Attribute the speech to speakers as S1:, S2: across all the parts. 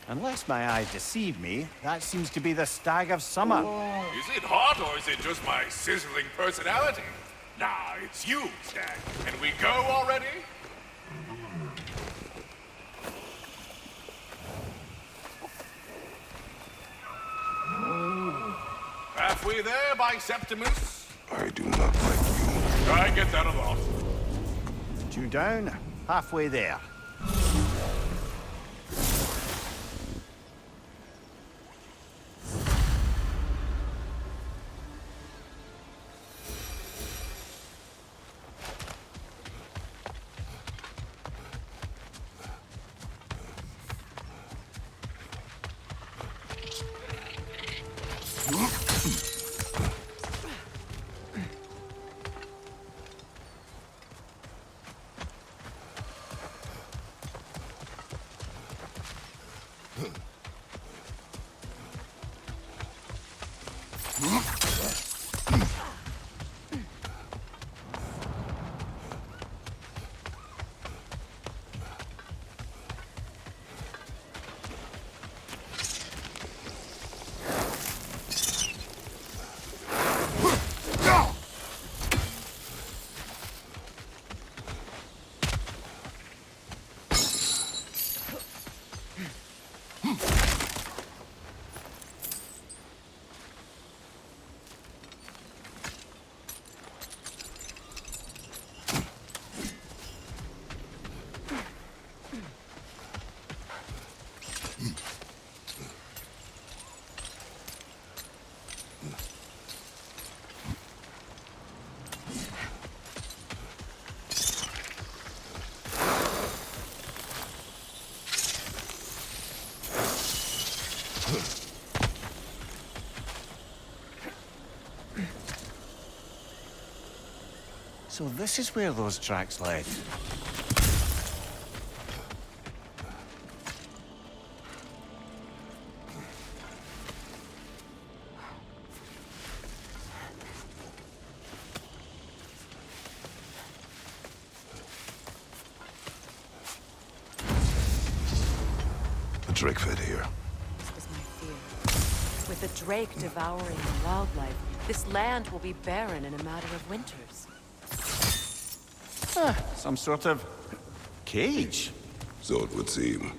S1: Unless my eyes deceive me, that seems to be the Stag of Summer.
S2: Is it hot, or is it just my sizzling personality? Nah, it's you, Stag. Can we go already? Halfway there, by Septimus?
S3: I do not like you.
S2: I get that a lot.
S1: 2 down, halfway there. So this is where those tracks led.
S3: The drake fed here.
S4: This was my fear. With the drake devouring the wildlife, this land will be barren in a matter of winters.
S1: Some sort of cage.
S3: So it would seem.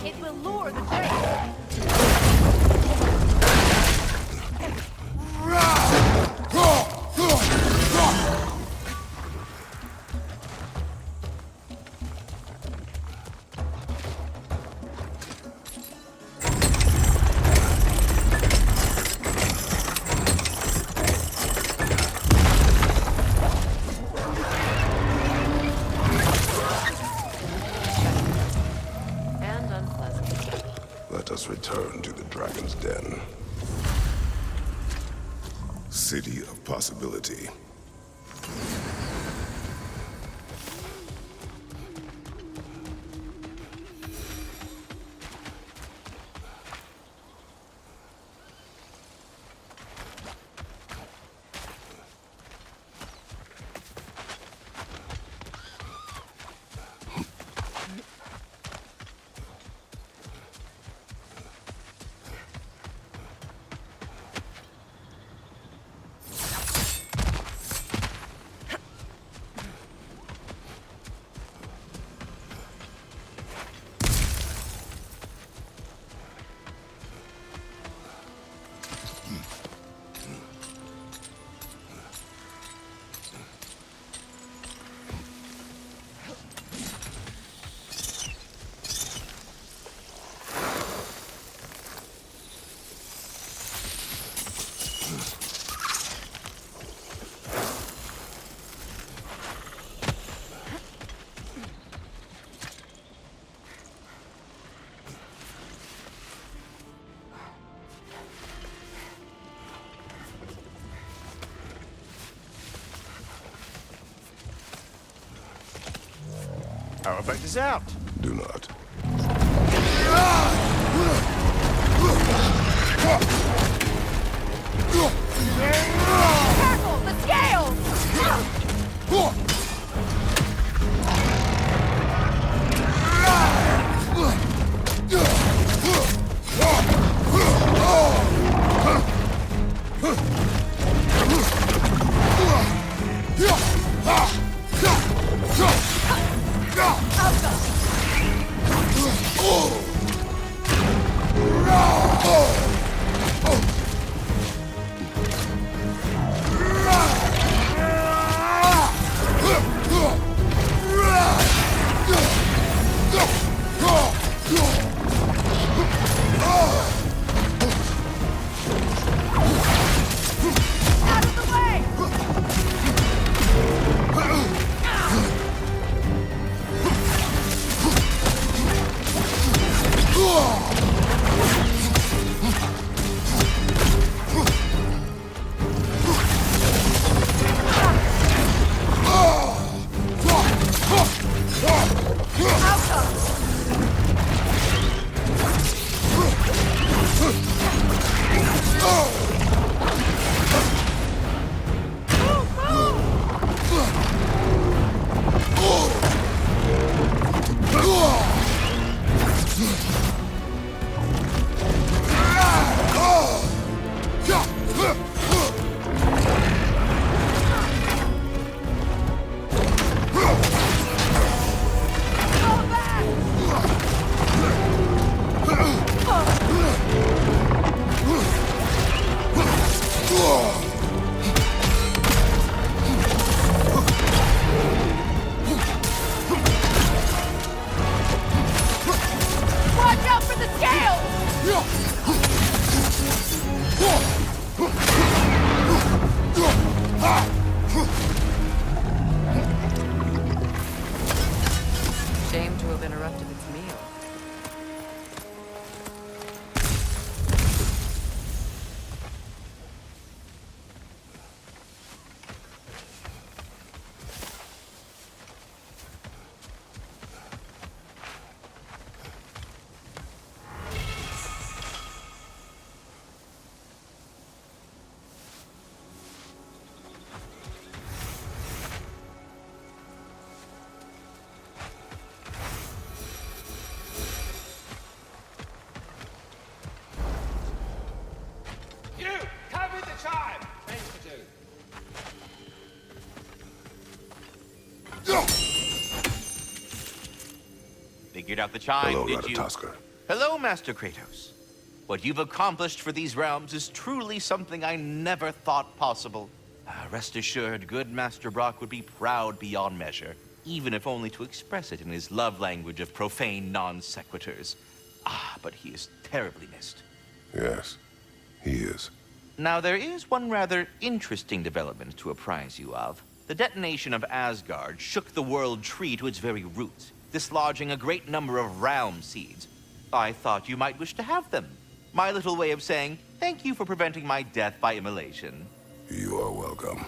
S4: It will lure the drake.
S3: Let us return to the Dragon's Den. City of Possibility.
S1: How about dessert?
S3: Do not.
S4: Careful! The scales! Shame to have interrupted its meal.
S5: Figured out the chime,
S3: Hello,
S5: did you?
S3: Ratatoskr.
S5: Hello, Master Kratos. What you've accomplished for these realms is truly something I never thought possible. Rest assured, good Master Brock would be proud beyond measure, even if only to express it in his love language of profane non-sequiturs. But he is terribly missed.
S3: Yes, he is.
S5: Now, there is one rather interesting development to apprise you of. The detonation of Asgard shook the world tree to its very roots, dislodging a great number of realm seeds. I thought you might wish to have them. My little way of saying, thank you for preventing my death by immolation.
S3: You are welcome.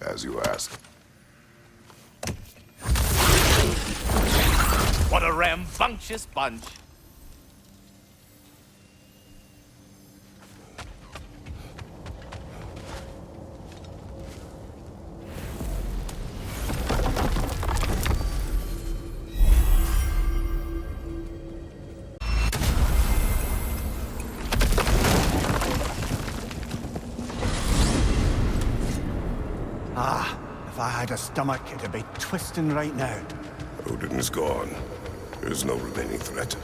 S3: As you ask.
S5: What a rambunctious bunch!
S1: If I had a stomach, it'd be twisting right now.
S3: Odin is gone. There's no remaining threat.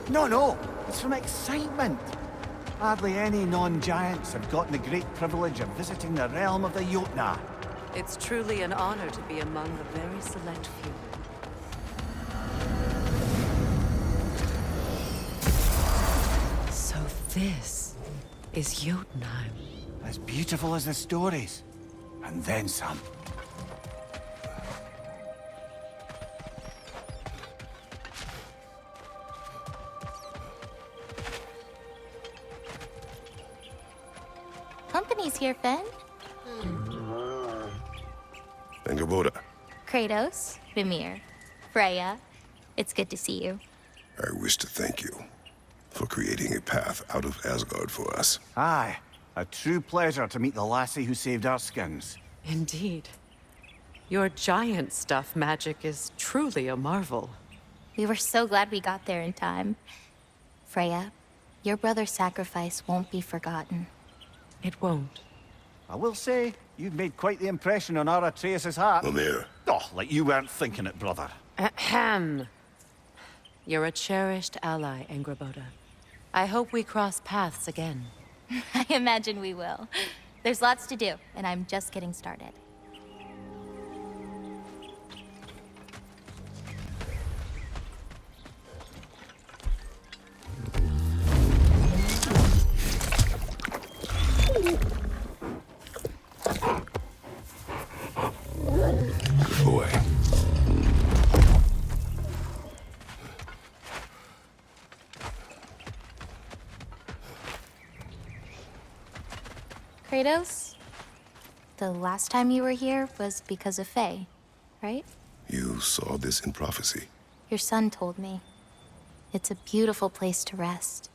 S1: No, it's from excitement. Hardly any non-giants have gotten the great privilege of visiting the realm of the Jotunheim.
S4: It's truly an honor to be among the very select few. So this is Jotunheim.
S1: As beautiful as the stories. And then some.
S6: company's here, Finn.
S3: Angerboda,
S6: Kratos, Mimir, Freya. It's good to see you.
S3: I wish to thank you for creating a path out of Asgard for us.
S1: Aye, a true pleasure to meet the lassie who saved our skins.
S4: Indeed. Your giant stuff magic is truly a marvel.
S6: We were so glad we got there in time. Freya, your brother's sacrifice won't be forgotten.
S4: It won't.
S1: I will say, you've made quite the impression on our Atreus' heart.
S3: Mimir,
S1: Oh, like you weren't thinking it, brother.
S4: Ahem. You're a cherished ally, Angerboda. I hope we cross paths again.
S6: I imagine we will. There's lots to do, and I'm just getting started.
S3: boy.
S6: Kratos, the last time you were here was because of Faye, right?
S3: You saw this in prophecy.
S6: Your son told me. It's a beautiful place to rest.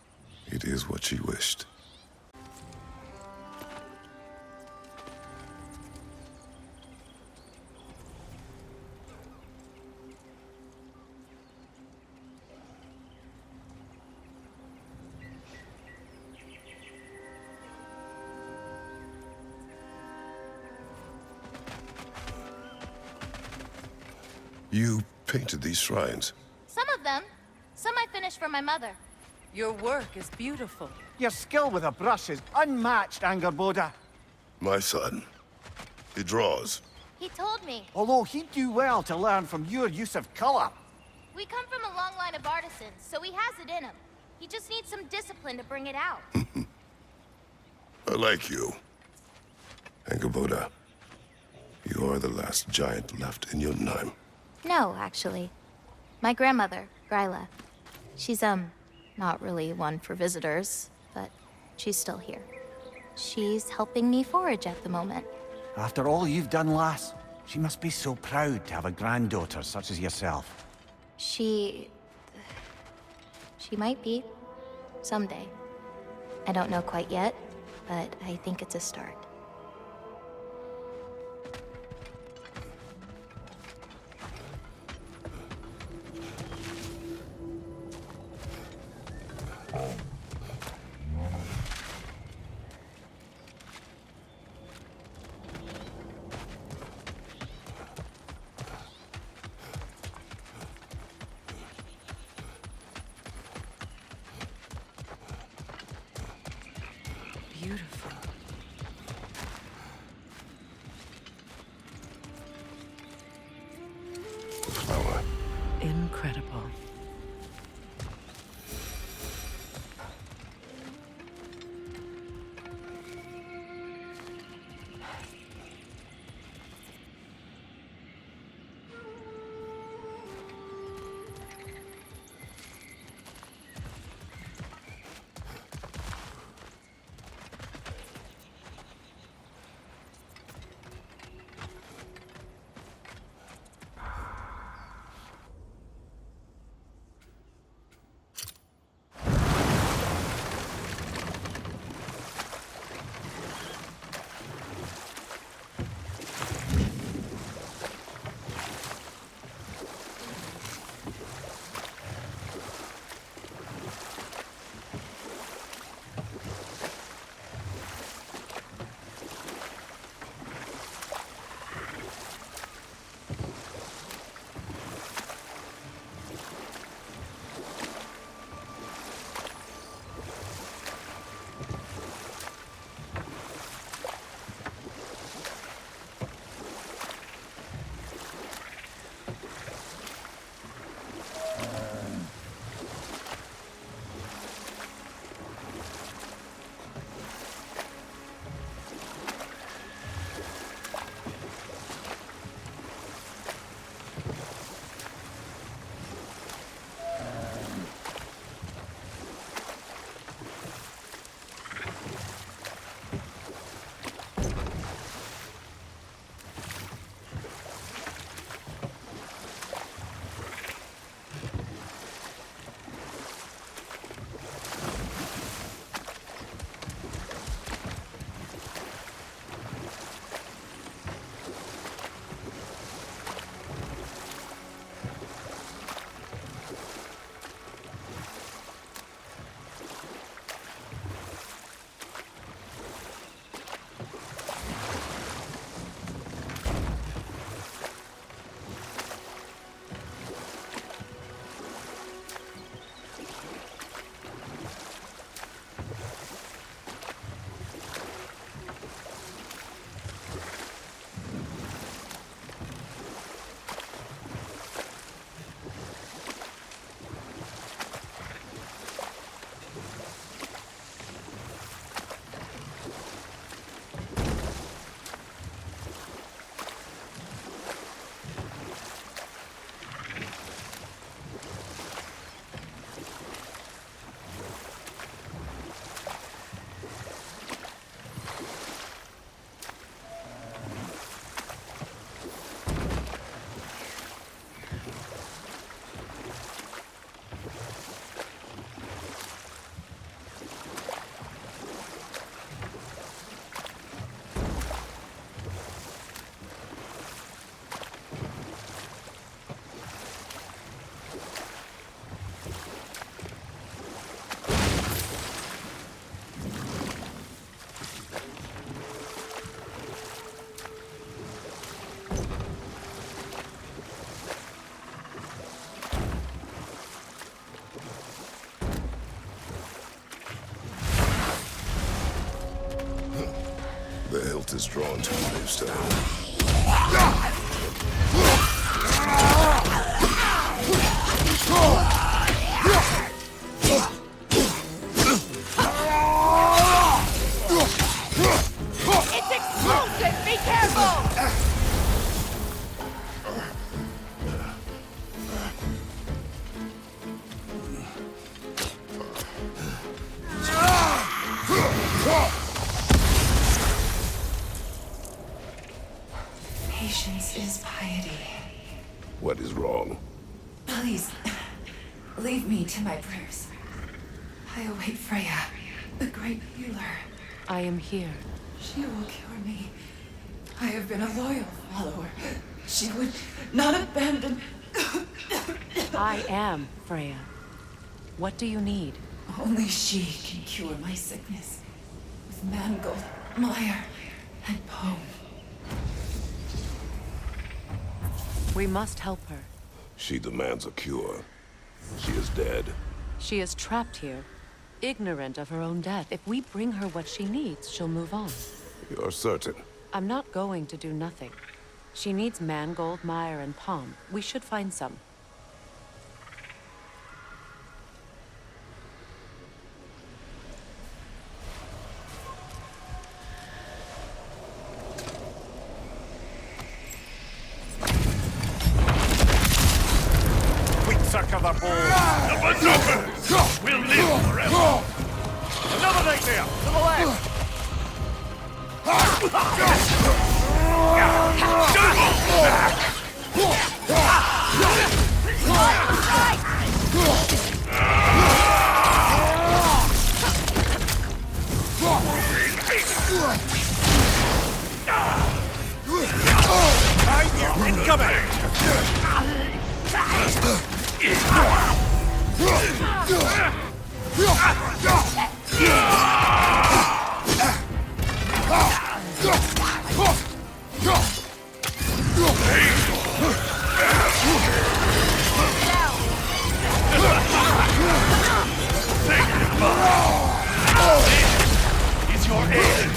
S3: It is what she wished. You painted these shrines.
S6: Some of them. Some I finished for my mother.
S4: Your work is beautiful.
S1: Your skill with a brush is unmatched, Angerboda.
S3: My son. He draws.
S6: He told me.
S1: Although he'd do well to learn from your use of color.
S6: We come from a long line of artisans, so he has it in him. He just needs some discipline to bring it out.
S3: I like you. Angerboda, you are the last giant left in Jotunheim.
S6: No, actually. My grandmother, Gryla. She's, not really one for visitors, but she's still here. She's helping me forage at the moment.
S1: After all you've done, lass, she must be so proud to have a granddaughter such as yourself.
S6: She might be. Someday. I don't know quite yet, but I think it's a start.
S4: Beautiful.
S3: The flower.
S4: Incredible.
S3: is drawn to lifestyle.
S4: It's explosive! Be careful!
S7: Patience is piety.
S3: What is wrong?
S7: Please, leave me to my prayers. I await Freya, the great healer.
S4: I am here.
S7: She will cure me. I have been a loyal follower. She would not abandon...
S4: I am Freya. What do you need?
S7: Only she can cure my sickness. With mangold, mire, and poem.
S4: We must help her.
S3: She demands a cure. She is dead.
S4: She is trapped here, ignorant of her own death. If we bring her what she needs, she'll move on.
S3: You're certain?
S4: I'm not going to do nothing. She needs mangold, mire, and palm. We should find some.
S1: Circle the ball.
S2: The berserker will live forever.
S1: Another right there, to the left.
S2: Behind you, incoming! Is your aim?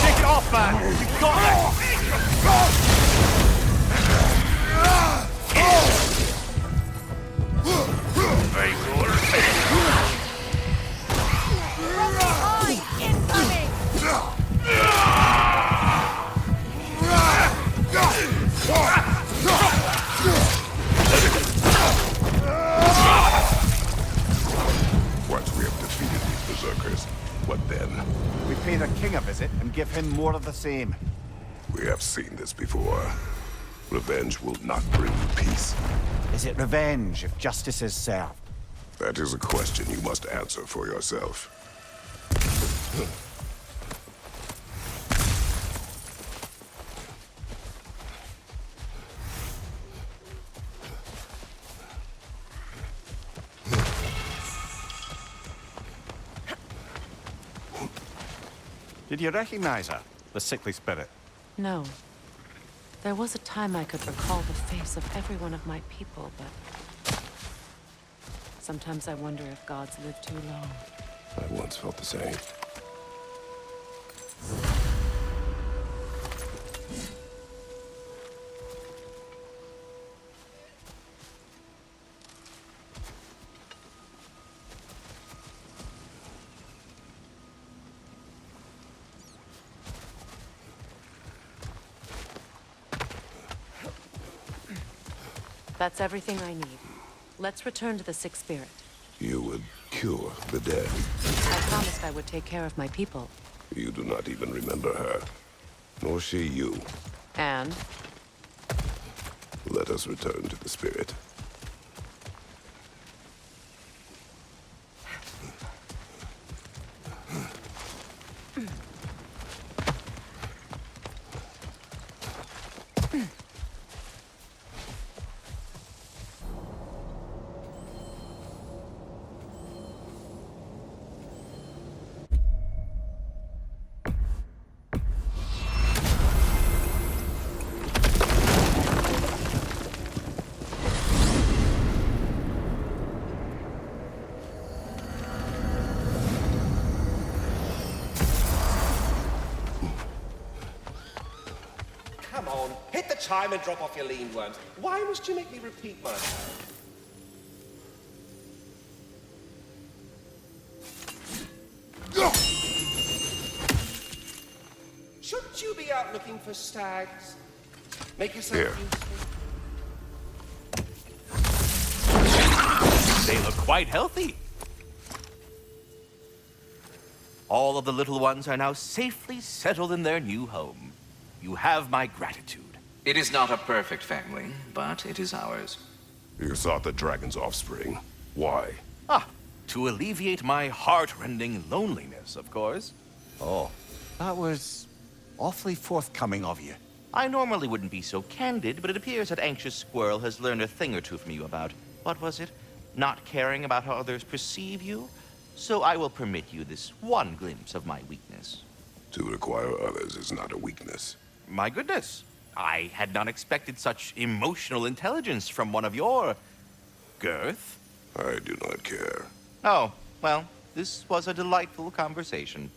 S1: Take it off, man. You've got it.
S3: Once we have defeated these berserkers, what then?
S1: We pay the king a visit and give him more of the same.
S3: We have seen this before. Revenge will not bring peace.
S1: Is it revenge if justice is served?
S3: That is a question you must answer for yourself.
S1: Did you recognize her, the sickly spirit?
S4: No. There was a time I could recall the face of every one of my people, but... sometimes I wonder if gods live too long.
S3: I once felt the same.
S4: That's everything I need. Let's return to the Sick Spirit.
S3: You would cure the dead.
S4: I promised I would take care of my people.
S3: You do not even remember her, nor she you.
S4: And?
S3: Let us return to the spirit.
S8: Come on, hit the chime and drop off your lean worms. Why must you make me repeat myself? Shouldn't you be out looking for stags? Make yourself
S3: Here.
S8: useful.
S5: They look quite healthy. All of the little ones are now safely settled in their new home. You have my gratitude.
S9: It is not a perfect family, but it is ours.
S3: You sought the dragon's offspring. Why?
S5: To alleviate my heart-rending loneliness, of course.
S1: Oh, that was awfully forthcoming of you.
S5: I normally wouldn't be so candid, but it appears that Anxious Squirrel has learned a thing or two from you about, what was it? Not caring about how others perceive you? So I will permit you this one glimpse of my weakness.
S3: To require others is not a weakness.
S5: My goodness, I had not expected such emotional intelligence from one of your... girth?
S3: I do not care.
S5: Oh, well, this was a delightful conversation.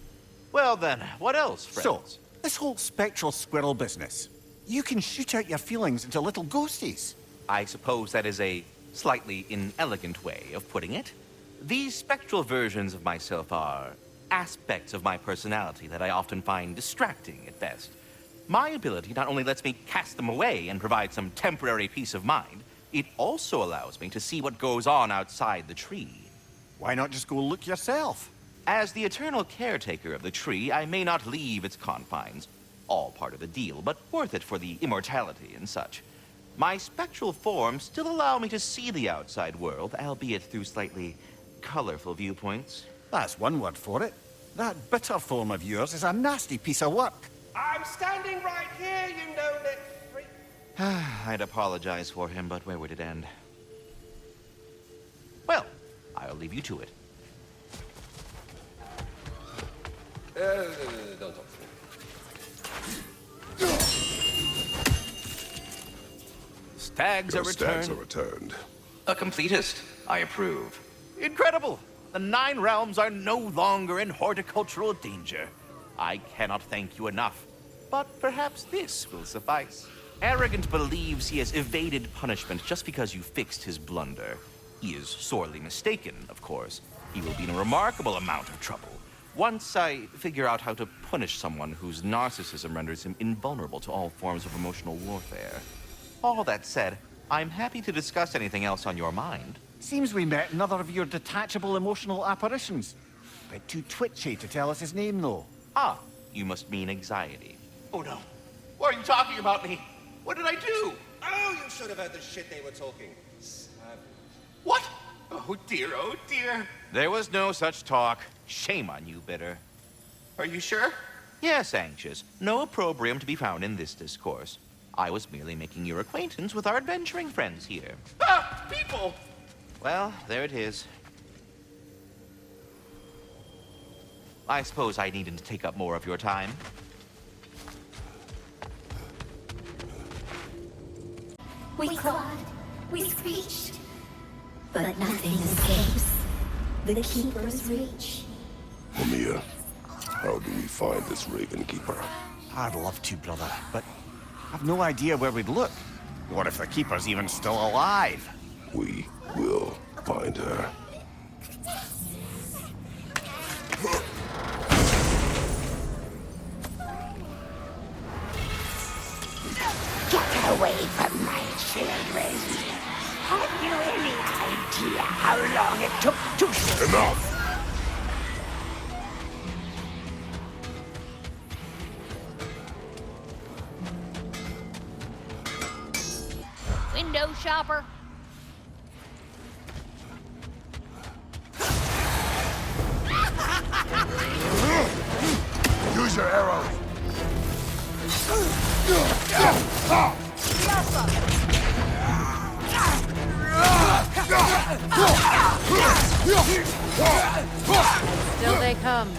S5: Well then, what else, friends?
S1: So, this whole spectral squirrel business. You can shoot out your feelings into little ghosties.
S5: I suppose that is a slightly inelegant way of putting it. These spectral versions of myself are aspects of my personality that I often find distracting at best. My ability not only lets me cast them away and provide some temporary peace of mind, it also allows me to see what goes on outside the tree.
S1: Why not just go look yourself?
S5: As the eternal caretaker of the tree, I may not leave its confines. All part of the deal, but worth it for the immortality and such. My spectral forms still allow me to see the outside world, albeit through slightly colorful viewpoints.
S1: That's one word for it. That bitter form of yours is a nasty piece of work.
S8: I'm standing right here, you no-neck freak.
S5: I'd apologize for him, but where would it end? Well, I'll leave you to it.
S8: Don't talk to me.
S5: Stags
S3: Your
S5: are
S3: stags
S5: returned.
S3: are returned.
S9: A completist. I approve.
S5: Incredible! The 9 realms are no longer in horticultural danger. I cannot thank you enough, but perhaps this will suffice. Arrogant believes he has evaded punishment just because you fixed his blunder. He is sorely mistaken, of course. He will be in a remarkable amount of trouble once I figure out how to punish someone whose narcissism renders him invulnerable to all forms of emotional warfare. All that said, I'm happy to discuss anything else on your mind.
S1: Seems we met another of your detachable emotional apparitions. Bit too twitchy to tell us his name, though.
S5: Ah, you must mean anxiety.
S2: Oh no. Why are you talking about me? What did I do?
S8: Oh, you should have heard the shit they were talking.
S2: What? Oh dear, oh dear.
S5: There was no such talk. Shame on you, Bitter.
S2: Are you sure?
S5: Yes, Anxious. No opprobrium to be found in this discourse. I was merely making your acquaintance with our adventuring friends here.
S2: Ah, people!
S5: Well, there it is. I suppose I needn't to take up more of your time.
S10: We clawed, we screeched, but nothing escapes the Keeper's reach.
S3: Mamiya, how do we find this Raven Keeper?
S1: I'd love to, brother, but I've no idea where we'd look. What if the Keeper's even still alive?
S3: We will find her.
S10: Get away from my children.
S3: Enough!
S6: Window shopper.
S3: Use your arrows!
S4: Still they come.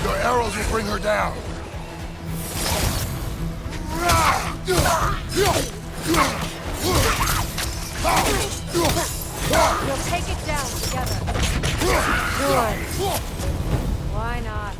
S3: Your arrows will bring her down.
S4: We'll take it down together. Good. Why not?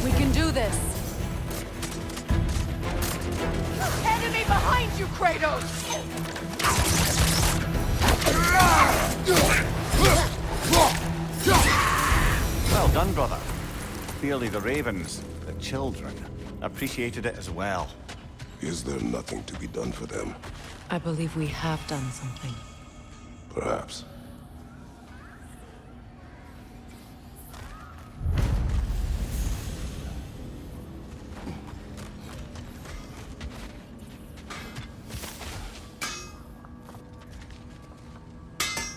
S4: We can do this.
S7: Enemy behind you, Kratos!
S1: Well done, brother. Clearly the ravens, the children, appreciated it as well.
S3: Is there nothing to be done for them?
S4: I believe we have done something.
S3: Perhaps.